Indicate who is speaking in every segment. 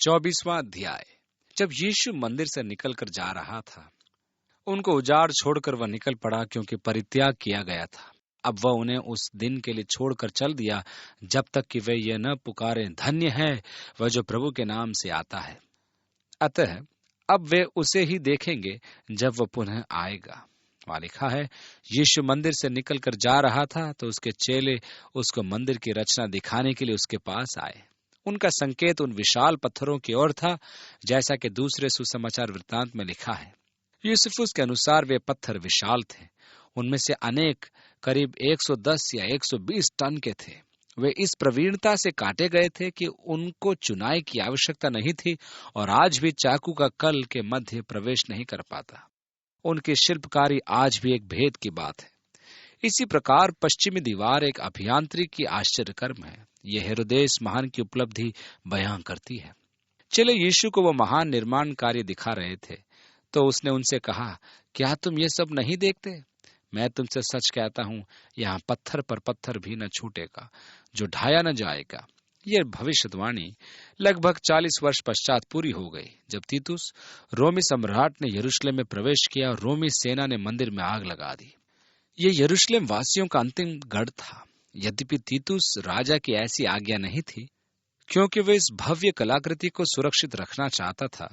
Speaker 1: 24वां अध्याय। जब यीशु मंदिर से निकलकर जा रहा था, उनको उजाड़ छोड़कर वह निकल पड़ा, क्योंकि परित्याग किया गया था। अब वह उन्हें उस दिन के लिए छोड़कर चल दिया, जब तक कि वे ये न पुकारें, धन्य है वह जो प्रभु के नाम से आता है। अतः अब वे उसे ही देखेंगे जब वह पुनः आएगा। वहाँ लिखा है, यीशु मंदिर से निकलकर जा रहा था तो उसके चेले उसको मंदिर की रचना दिखाने के लिए उसके पास आए। उनका संकेत उन विशाल पत्थरों की ओर था, जैसा कि दूसरे सुसमाचार वृत्तांत में लिखा है। यूसुफुस के अनुसार वे पत्थर विशाल थे। उनमें से अनेक करीब 110 या 120 टन के थे। वे इस प्रवीणता से काटे गए थे कि उनको चुनाई की आवश्यकता नहीं थी, और आज भी चाकू का कल के मध्य प्रवेश नहीं कर पाता। उनकी शिल्पकारी आज भी एक भेद की बात है। इसी प्रकार पश्चिमी दीवार एक अभियांत्रिकी आश्चर्य कर्म है। यह हेरोदेस महान की उपलब्धि बयां करती है। चले यीशु को वो महान निर्माण कार्य दिखा रहे थे, तो उसने उनसे कहा, क्या तुम ये सब नहीं देखते? मैं तुमसे सच कहता हूं, यहाँ पत्थर पर पत्थर भी न छूटेगा जो ढाया न जाएगा। यह भविष्यवाणी लगभग 40 वर्ष पश्चात पूरी हो गई, जब तीतुस रोमी सम्राट ने यरूशलेम में प्रवेश किया और रोमी सेना ने मंदिर में आग लगा दी। ये यरूशलेम वासियों का अंतिम गढ़ था। यद्यपि तीतुस राजा की ऐसी आज्ञा नहीं थी, क्योंकि वह इस भव्य कलाकृति को सुरक्षित रखना चाहता था।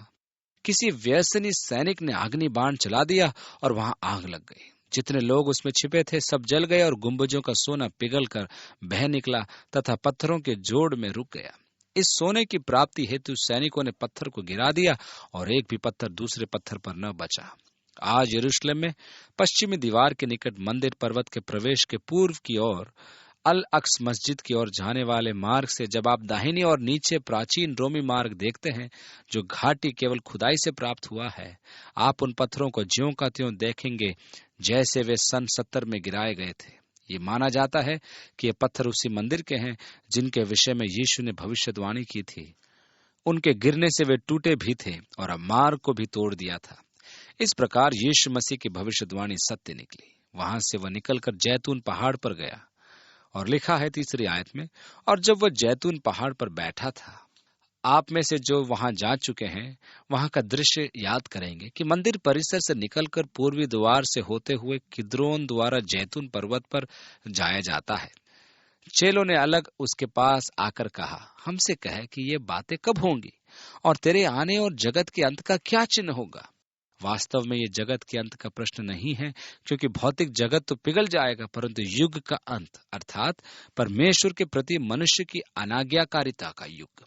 Speaker 1: किसी व्यसनी सैनिक ने अग्नि बाण चला दिया और वहां आग लग गई। जितने लोग उसमें छिपे थे सब जल गए, और गुंबजों का सोना पिघलकर बह निकला तथा पत्थरों के जोड़ में रुक गया। इस सोने की प्राप्ति हेतु सैनिकों ने पत्थर को गिरा दिया, और एक भी पत्थर दूसरे पत्थर पर न बचा। आज यरूशलेम में पश्चिमी दीवार के निकट मंदिर पर्वत के प्रवेश के पूर्व की ओर अल अक्स मस्जिद की ओर जाने वाले मार्ग से जब आप दाहिनी और नीचे प्राचीन रोमी मार्ग देखते हैं, जो घाटी केवल खुदाई से प्राप्त हुआ है, आप उन पत्थरों को ज्यों का त्यों देखेंगे जैसे वे सन 70 में गिराए गए थे। ये माना जाता है कि ये पत्थर उसी मंदिर के हैं जिनके विषय में यीशु ने भविष्यवाणी की थी। उनके गिरने से वे टूटे भी थे और अब मार्ग को भी तोड़ दिया था। इस प्रकार यीशु मसीह की भविष्यवाणी सत्य निकली। वहां से वह निकलकर जैतून पहाड़ पर गया, और लिखा है 3री आयत में, और जब वह जैतून पहाड़ पर बैठा था। आप में से जो वहां जा चुके हैं वहां का दृश्य याद करेंगे कि मंदिर परिसर से निकलकर पूर्वी द्वार से होते हुए किद्रोन द्वारा जैतून पर्वत पर जाया जाता है। चेलों ने अलग उसके पास आकर कहा, हमसे कह कि ये बातें कब होंगी, और तेरे आने और जगत के अंत का क्या चिन्ह होगा? वास्तव में ये जगत के अंत का प्रश्न नहीं है, क्योंकि भौतिक जगत तो पिघल जाएगा, परंतु युग का अंत अर्थात परमेश्वर के प्रति मनुष्य की अनाज्ञाकारिता का युग,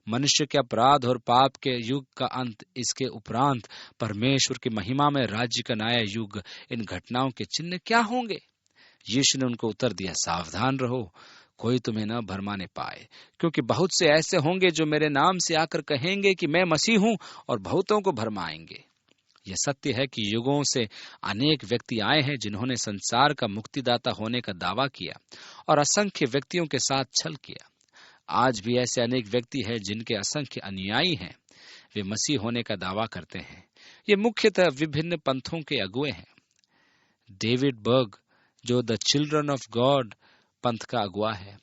Speaker 1: मनुष्य के अपराध और पाप के युग का अंत, इसके उपरांत परमेश्वर की महिमा में राज्य का नया युग, इन घटनाओं के चिन्ह क्या होंगे? यीशु ने उनको उत्तर दिया, सावधान रहो, कोई तुम्हें न भरमाने पाए, क्योंकि बहुत से ऐसे होंगे जो मेरे नाम से आकर कहेंगे कि मैं मसीह हूं, और बहुतों को भरमाएंगे। यह सत्य है कि युगों से अनेक व्यक्ति आए हैं जिन्होंने संसार का मुक्तिदाता होने का दावा किया और असंख्य व्यक्तियों के साथ छल किया। आज भी ऐसे अनेक व्यक्ति हैं जिनके असंख्य अनुयायी हैं। वे मसीह होने का दावा करते हैं। ये मुख्यतः विभिन्न पंथों के अगुए हैं। डेविड बर्ग, जो द चिल्ड्रन ऑफ गॉड पंथ का अगुआ है,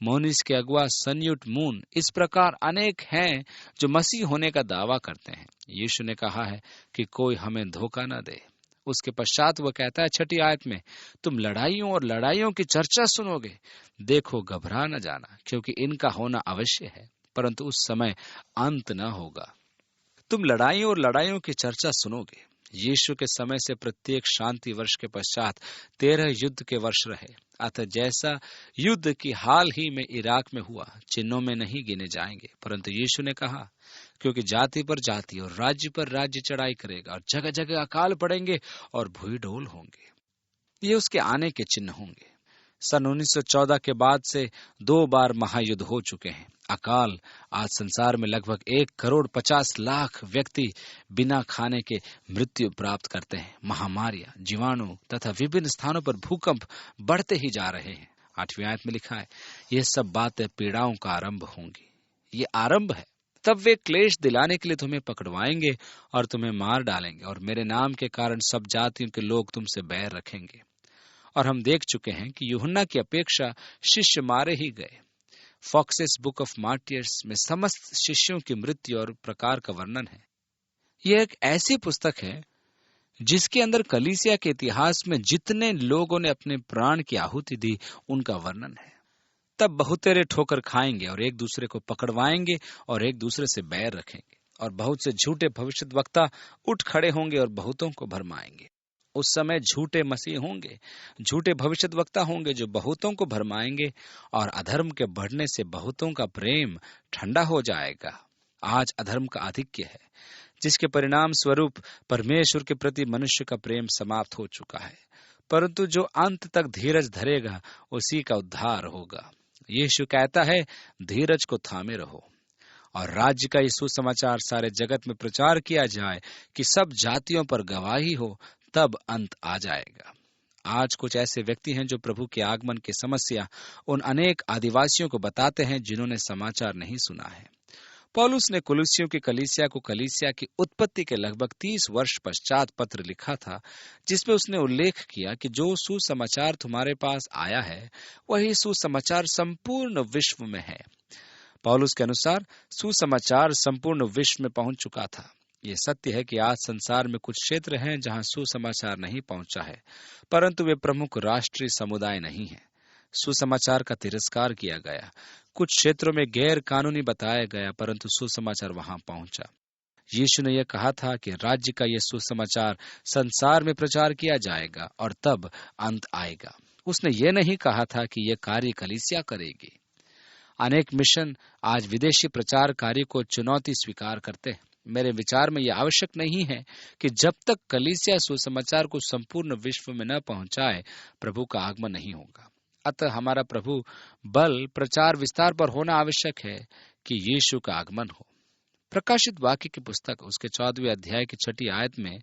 Speaker 1: मोनिस के अगुआ सन्यूट मून, इस प्रकार अनेक हैं जो मसीह होने का दावा करते हैं। यीशु ने कहा है कि कोई हमें धोखा न दे। उसके पश्चात वह कहता है 6ठी आयत में, तुम लड़ाइयों और लड़ाइयों की चर्चा सुनोगे, देखो घबरा न जाना, क्योंकि इनका होना अवश्य है, परंतु उस समय अंत न होगा। तुम लड़ाइयों और लड़ाइयों की चर्चा सुनोगे। यीशु के समय से प्रत्येक शांति वर्ष के पश्चात 13 युद्ध के वर्ष रहे। अतः जैसा युद्ध की हाल ही में इराक में हुआ, चिन्हों में नहीं गिने जाएंगे, परंतु यीशु ने कहा, क्योंकि जाति पर जाति और राज्य पर राज्य चढ़ाई करेगा, और जगह जगह अकाल पड़ेंगे और भूई डोल होंगे। ये उसके आने के चिन्ह होंगे। सन 1914 के बाद से 2 बार महायुद्ध हो चुके हैं। अकाल, आज संसार में लगभग 1,50,00,000 व्यक्ति बिना खाने के मृत्यु प्राप्त करते हैं। महामारियां, जीवाणु तथा विभिन्न स्थानों पर भूकंप बढ़ते ही जा रहे हैं। 8वीं आयत में लिखा है, ये सब बातें पीड़ाओं का आरंभ होंगी। ये आरंभ है। तब वे क्लेश दिलाने के लिए तुम्हें पकड़वाएंगे और तुम्हें मार डालेंगे, और मेरे नाम के कारण सब जातियों के लोग तुमसे बैर रखेंगे। और हम देख चुके हैं कि यूहन्ना की अपेक्षा शिष्य मारे ही गए। फॉक्सेस बुक ऑफ मार्टियर्स में समस्त शिष्यों की मृत्यु और प्रकार का वर्णन है। यह एक ऐसी पुस्तक है जिसके अंदर कलीसिया के इतिहास में जितने लोगों ने अपने प्राण की आहुति दी उनका वर्णन है। तब बहुतेरे ठोकर खाएंगे और एक दूसरे को पकड़वाएंगे और एक दूसरे से बैर रखेंगे, और बहुत से झूठे भविष्यद्वक्ता उठ खड़े होंगे और बहुतों को भरमाएंगे। उस समय झूठे मसीह होंगे, झूठे भविष्यद्वक्ता होंगे जो बहुतों को भरमाएंगे, और अधर्म के बढ़ने से बहुतों का प्रेम ठंडा हो जाएगा। आज अधर्म का आधिक्य है, जिसके परिणाम स्वरूप परमेश्वर के प्रति मनुष्य का प्रेम समाप्त हो चुका है। परंतु जो अंत तक धीरज धरेगा उसी का उद्धार होगा। यीशु कहता है, धीरज को थामे रहो और राज्य का ये सुसमाचार सारे जगत में प्रचार किया जाए कि सब जातियों पर गवाही हो, तब अंत आ जाएगा। आज कुछ ऐसे व्यक्ति हैं जो प्रभु के आगमन की समस्या उन अनेक आदिवासियों को बताते हैं जिन्होंने समाचार नहीं सुना है। पौलुस ने कुलुस्सियों की कलीसिया को कलीसिया की उत्पत्ति के लगभग 30 वर्ष पश्चात पत्र लिखा था, जिसमें उसने उल्लेख किया कि जो सुसमाचार तुम्हारे पास आया है वही सुसमाचार संपूर्ण विश्व में है। पौलुस के अनुसार सुसमाचार संपूर्ण विश्व में पहुंच चुका था। ये सत्य है कि आज संसार में कुछ क्षेत्र हैं जहां सुसमाचार नहीं पहुंचा है, परंतु वे प्रमुख राष्ट्रीय समुदाय नहीं है। सुसमाचार का तिरस्कार किया गया। कुछ क्षेत्रों में गैर कानूनी बताया गया, परंतु सुसमाचार वहां पहुंचा। यीशु ने यह कहा था कि राज्य का यह सुसमाचार संसार में प्रचार किया जाएगा और तब अंत आएगा। उसने यह नहीं कहा था कि यह कार्य कलीसिया करेगी। अनेक मिशन आज विदेशी प्रचार कार्य को चुनौती स्वीकार करते हैं। मेरे विचार में यह आवश्यक नहीं है कि जब तक कलीसिया सुसमाचार को संपूर्ण विश्व में न पहुंचाए, प्रभु का आगमन नहीं होगा। अतः हमारा प्रभु बल प्रचार विस्तार पर होना आवश्यक है कि यीशु का आगमन हो। प्रकाशित वाक्य की पुस्तक उसके 14वें अध्याय की 6ठी आयत में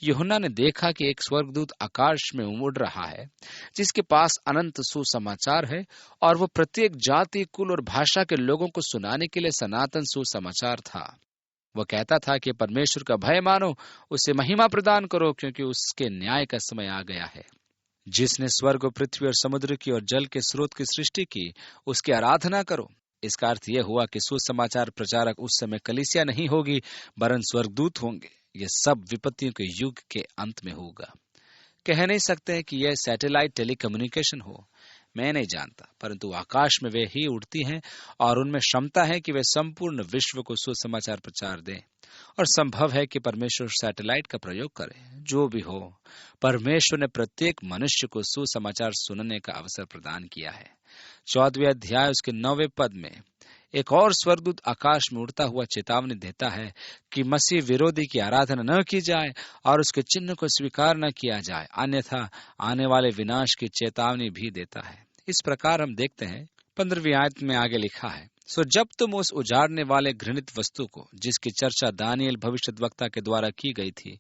Speaker 1: यूहन्ना ने देखा कि एक स्वर्गदूत आकाश में उड़ रहा है, जिसके पास अनंत सुसमाचार है, और वो प्रत्येक जाति, कुल और भाषा के लोगों को सुनाने के लिए सनातन सुसमाचार था। वह कहता था कि परमेश्वर का भय मानो, उसे महिमा प्रदान करो, क्योंकि उसके न्याय का समय आ गया है। जिसने स्वर्ग और पृथ्वी और समुद्र की और जल के स्रोत की सृष्टि की, उसकी आराधना करो। इसका अर्थ यह हुआ कि सुसमाचार प्रचारक उस समय कलीसिया नहीं होगी, वरन स्वर्गदूत होंगे। यह सब विपत्तियों के युग के अंत में होगा। कह नहीं सकते कि यह सैटेलाइट टेलीकम्युनिकेशन हो, मैं नहीं जानता, परंतु आकाश में वे ही उड़ती हैं और उनमें क्षमता है कि वे संपूर्ण विश्व को सुसमाचार प्रचार दें। और संभव है कि परमेश्वर सैटेलाइट का प्रयोग करे। जो भी हो, परमेश्वर ने प्रत्येक मनुष्य को सुसमाचार सुनने का अवसर प्रदान किया है। 14वें अध्याय उसके 9वें पद में एक और स्वर्गदूत आकाश में उड़ता हुआ चेतावनी देता है कि मसीह विरोधी की आराधना न की जाए और उसके चिन्ह को स्वीकार न किया जाए, अन्यथा आने वाले विनाश की चेतावनी भी देता है। इस प्रकार हम देखते हैं 15वीं आयत में आगे लिखा है, सो जब तुम उस उजाड़ने वाले घृणित वस्तु को, जिसकी चर्चा दानियल भविष्यद्वक्ता के द्वारा की गई थी,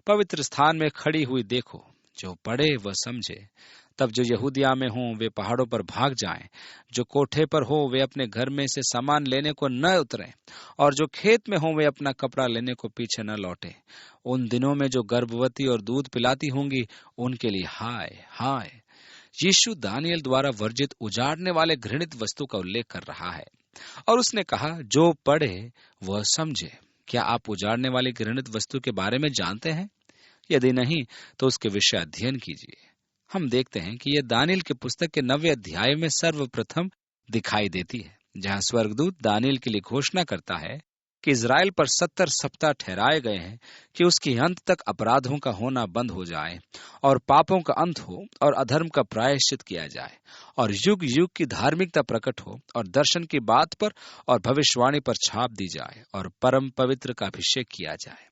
Speaker 1: पवित्र स्थान में खड़ी हुई देखो, जो पढ़े वह समझे। तब जो यहूदिया में हों वे पहाड़ों पर भाग जाएं, जो कोठे पर हो वे अपने घर में से सामान लेने को न उतरें, और जो खेत में हो वे अपना कपड़ा लेने को पीछे न लौटे। उन दिनों में जो गर्भवती और दूध पिलाती होंगी, उनके लिए हाय हाय। यीशु दानियल द्वारा वर्जित उजाड़ने वाले घृणित वस्तु का उल्लेख कर रहा है, और उसने कहा, जो पढ़े वह समझे। क्या आप उजाड़ने वाली घृणित वस्तु के बारे में जानते हैं? यदि नहीं तो उसके विषय अध्ययन कीजिए। हम देखते हैं कि यह दानियल की पुस्तक के 9वें अध्याय में सर्वप्रथम दिखाई देती है, जहां स्वर्गदूत दानियल के लिए घोषणा करता है कि इजराइल पर 70 सप्ताह ठहराए गए हैं कि उसके अंत तक अपराधों का होना बंद हो जाए और पापों का अंत हो और अधर्म का प्रायश्चित किया जाए और युग युग की धार्मिकता प्रकट हो और दर्शन की बात पर और भविष्यवाणी पर छाप दी जाए और परम पवित्र का अभिषेक किया जाए।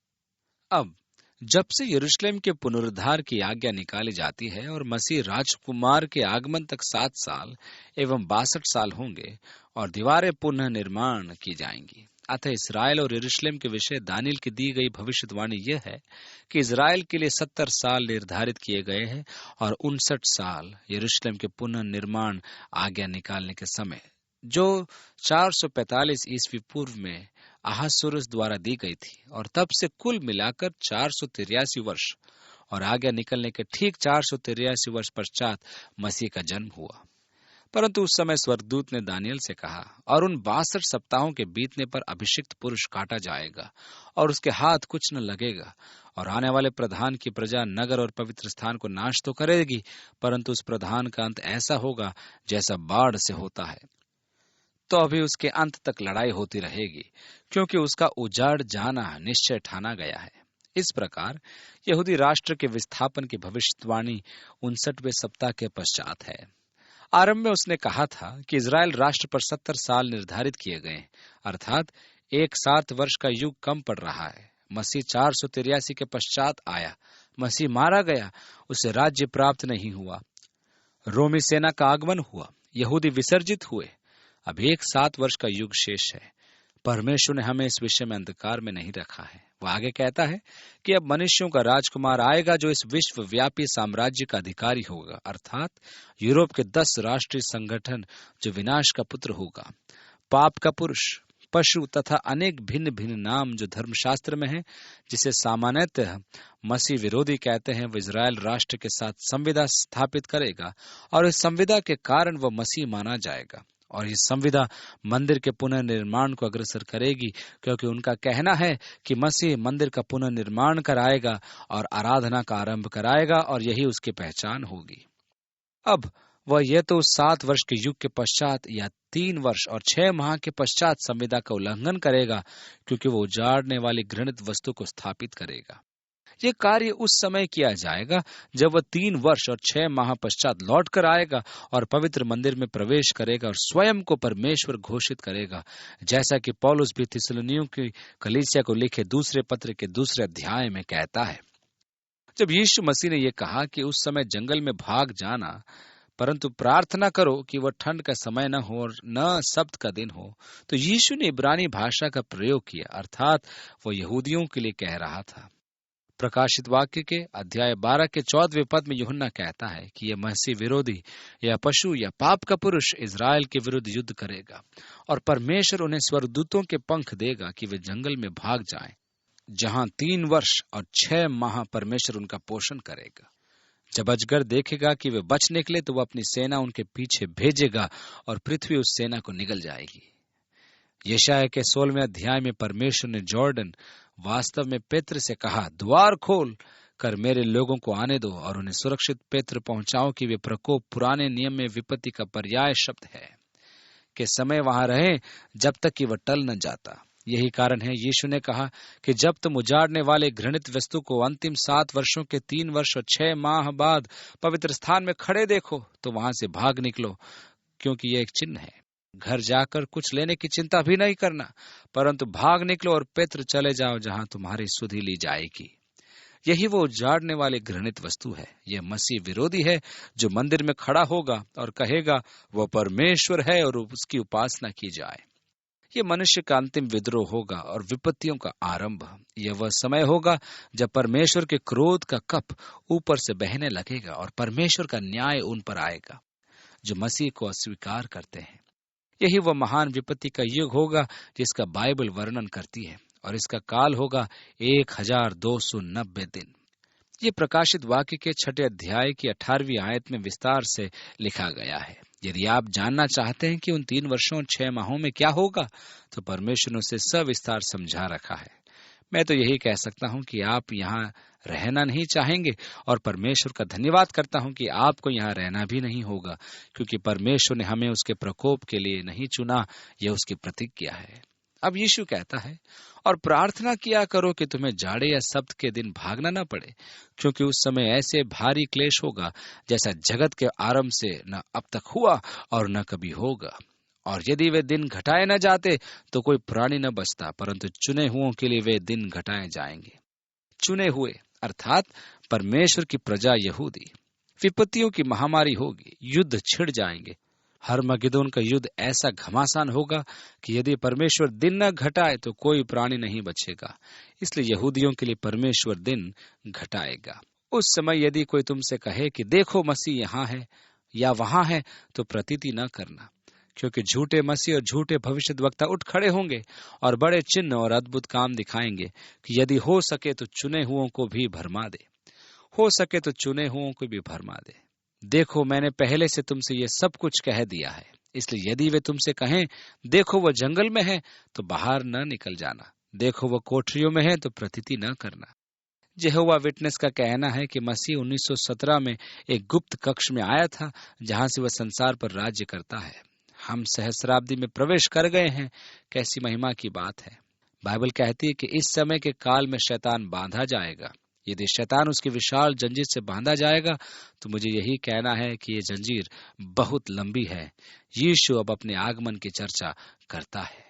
Speaker 1: अब जब से यरूशलेम के पुनरुद्धार की आज्ञा निकाली जाती है और मसीह राजकुमार के आगमन तक 7 साल एवं 62 साल होंगे और दीवारें पुनः निर्माण की जाएंगी। अतः इसराइल और यरूशलेम के विषय दानियल की दी गई भविष्यवाणी यह है कि इजराइल के लिए 70 साल निर्धारित किए गए हैं और 59 साल यरूशलेम के पुनः निर्माण आज्ञा निकालने के समय, जो 445 ईस्वी पूर्व में अहासुरुस द्वारा दी गई थी, और तब से कुल मिलाकर 483 वर्ष और आज्ञा निकलने के ठीक 483 वर्ष पश्चात मसीह का जन्म हुआ। परंतु उस समय स्वर्गदूत ने दानियल से कहा, और उन 62 सप्ताहों के बीतने पर अभिषिक्त पुरुष काटा जाएगा और उसके हाथ कुछ न लगेगा, और आने वाले प्रधान की प्रजा नगर और पवित्र स्थान को नाश तो करेगी, परंतु उस प्रधान का अंत ऐसा होगा जैसा बाढ़ से होता है। तो अभी उसके अंत तक लड़ाई होती रहेगी, क्योंकि उसका उजाड़ जाना निश्चय ठाना गया है। इस प्रकार यहूदी राष्ट्र के विस्थापन की भविष्यवाणी 59वें सप्ताह के पश्चात है। आरंभ में उसने कहा था कि इजराइल राष्ट्र पर 70 साल निर्धारित किए गए, अर्थात एक 7 वर्ष का युग कम पड़ रहा है। मसीह 483 के पश्चात आया, मसीह मारा गया, उसे राज्य प्राप्त नहीं हुआ। रोमी सेना का आगमन हुआ, यहूदी विसर्जित हुए। अब एक 7 वर्ष का युग शेष है। परमेश्वर ने हमें इस विषय में अंधकार में नहीं रखा है। वह आगे कहता है कि अब मनुष्यों का राजकुमार आएगा जो इस विश्वव्यापी साम्राज्य का अधिकारी होगा, अर्थात यूरोप के 10 राष्ट्रीय संगठन, जो विनाश का पुत्र होगा, पाप का पुरुष, पशु तथा अनेक भिन्न भिन्न नाम जो धर्मशास्त्र में है, जिसे सामान्यतः मसीह विरोधी कहते हैं, वह इजराइल राष्ट्र के साथ संविदा स्थापित करेगा और इस संविदा के कारण वह मसीह माना जाएगा। और ये संविदा मंदिर के पुनर्निर्माण को अग्रसर करेगी, क्योंकि उनका कहना है कि मसीह मंदिर का पुनर्निर्माण कराएगा और आराधना का आरंभ कराएगा, और यही उसकी पहचान होगी। अब वह यह तो उस 7 वर्ष के युग के पश्चात या 3 वर्ष और 6 माह के पश्चात संविदा का उल्लंघन करेगा, क्योंकि वो उजाड़ने वाली घृणित वस्तु को स्थापित करेगा। ये कार्य उस समय किया जाएगा जब वह 3 वर्ष और 6 माह पश्चात लौट कर आएगा और पवित्र मंदिर में प्रवेश करेगा और स्वयं को परमेश्वर घोषित करेगा, जैसा कि पौलुस भी थिस्सलुनीयों की कलीसिया को लिखे दूसरे पत्र के 2 अध्याय में कहता है। जब यीशु मसीह ने यह कहा कि उस समय जंगल में भाग जाना, परंतु प्रार्थना करो कि वह ठंड का समय न हो और न सब्त का दिन हो, तो यीशु ने इब्रानी भाषा का प्रयोग किया, अर्थात वह यहूदियों के लिए कह रहा था। प्रकाशित वाक्य के अध्याय 12 के 14वें पद में यूहन्ना कहता है कि यह मसीह विरोधी या पशु या पाप का पुरुष इजराइल के विरुद्ध युद्ध करेगा, और परमेश्वर उन्हें स्वर्गदूतों के पंख देगा कि वे जंगल में भाग जाएं, जहां 3 वर्ष और 6 माह परमेश्वर उनका पोषण करेगा। जब अजगर देखेगा कि वे बच निकले, तो वह अपनी सेना उनके पीछे भेजेगा और पृथ्वी उस सेना को निगल जाएगी। यशायाह के 16वें अध्याय में परमेश्वर ने जॉर्डन वास्तव में पेत्र से कहा, द्वार खोल कर मेरे लोगों को आने दो और उन्हें सुरक्षित पेत्र पहुंचाओ कि वे प्रकोप पुराने नियम में विपत्ति का पर्याय शब्द है कि समय वहां रहे जब तक कि वह टल न जाता। यही कारण है यीशु ने कहा कि जब तुम उजाड़ने वाले घृणित वस्तु को अंतिम 7 वर्षों के 3 वर्ष और 6 माह बाद पवित्र स्थान में खड़े देखो, तो वहां से भाग निकलो, क्योंकि यह एक चिन्ह है। घर जाकर कुछ लेने की चिंता भी नहीं करना, परंतु भाग निकलो और पेत्र चले जाओ जहां तुम्हारी सुधि ली जाएगी। यही वो उजाड़ने वाली घृणित वस्तु है। यह मसीह विरोधी है जो मंदिर में खड़ा होगा और कहेगा वह परमेश्वर है और उसकी उपासना की जाए। यह मनुष्य का अंतिम विद्रोह होगा और विपत्तियों का आरंभ। यह वह समय होगा जब परमेश्वर के क्रोध का कप ऊपर से बहने लगेगा और परमेश्वर का न्याय उन पर आएगा जो मसीह को अस्वीकार करते हैं। यही वह महान विपत्ति का युग होगा जिसका बाइबल वर्णन करती है, और इसका काल होगा 1290 दिन। ये प्रकाशित वाक्य के 6 अध्याय की 18वीं आयत में विस्तार से लिखा गया है। यदि आप जानना चाहते हैं कि उन 3 वर्षों और 6 माहों में क्या होगा, तो परमेश्वर ने उसे सविस्तार समझा रखा है। मैं तो यही कह सकता हूं कि आप यहाँ रहना नहीं चाहेंगे, और परमेश्वर का धन्यवाद करता हूं कि आपको यहाँ रहना भी नहीं होगा, क्योंकि परमेश्वर ने हमें उसके प्रकोप के लिए नहीं चुना, यह उसकी प्रतिज्ञा है। अब यीशु कहता है, और प्रार्थना किया करो कि तुम्हें जाड़े या सब्त के दिन भागना न पड़े, क्योंकि उस समय ऐसे भारी क्लेश होगा जैसा जगत के आरंभ से न अब तक हुआ और न कभी होगा। और यदि वे दिन घटाए न जाते तो कोई प्राणी न बचता, परंतु चुने हुओं के लिए वे दिन घटाए जाएंगे। चुने हुए अर्थात परमेश्वर की प्रजा यहूदी। विपत्तियों की महामारी होगी, युद्ध छिड़ जाएंगे। हरमगिदोन का युद्ध ऐसा घमासान होगा कि यदि परमेश्वर दिन न घटाए तो कोई प्राणी नहीं बचेगा। इसलिए यहूदियों के लिए परमेश्वर दिन घटाएगा। उस समय यदि कोई तुमसे कहे कि देखो मसीह यहाँ है या वहां है, तो प्रतीति न करना, क्योंकि झूठे मसीह और झूठे भविष्यद्वक्ता उठ खड़े होंगे और बड़े चिन्ह और अद्भुत काम दिखाएंगे कि यदि हो सके तो चुने हुओं को भी भरमा दे। देखो, मैंने पहले से तुमसे ये सब कुछ कह दिया है, इसलिए यदि वे तुमसे कहें, देखो वह जंगल में है, तो बाहर न निकल जाना। देखो वह कोठरियों में है, तो प्रतीति न करना। यहोवा विटनेस का कहना है कि मसीह 1917 में एक गुप्त कक्ष में आया था, जहां से वह संसार पर राज्य करता है। हम सहस्राब्दी में प्रवेश कर गए हैं। कैसी महिमा की बात है। बाइबल कहती है कि इस समय के काल में शैतान बांधा जाएगा। यदि शैतान उसकी विशाल जंजीर से बांधा जाएगा, तो मुझे यही कहना है कि ये जंजीर बहुत लंबी है। यीशु अब अपने आगमन की चर्चा करता है।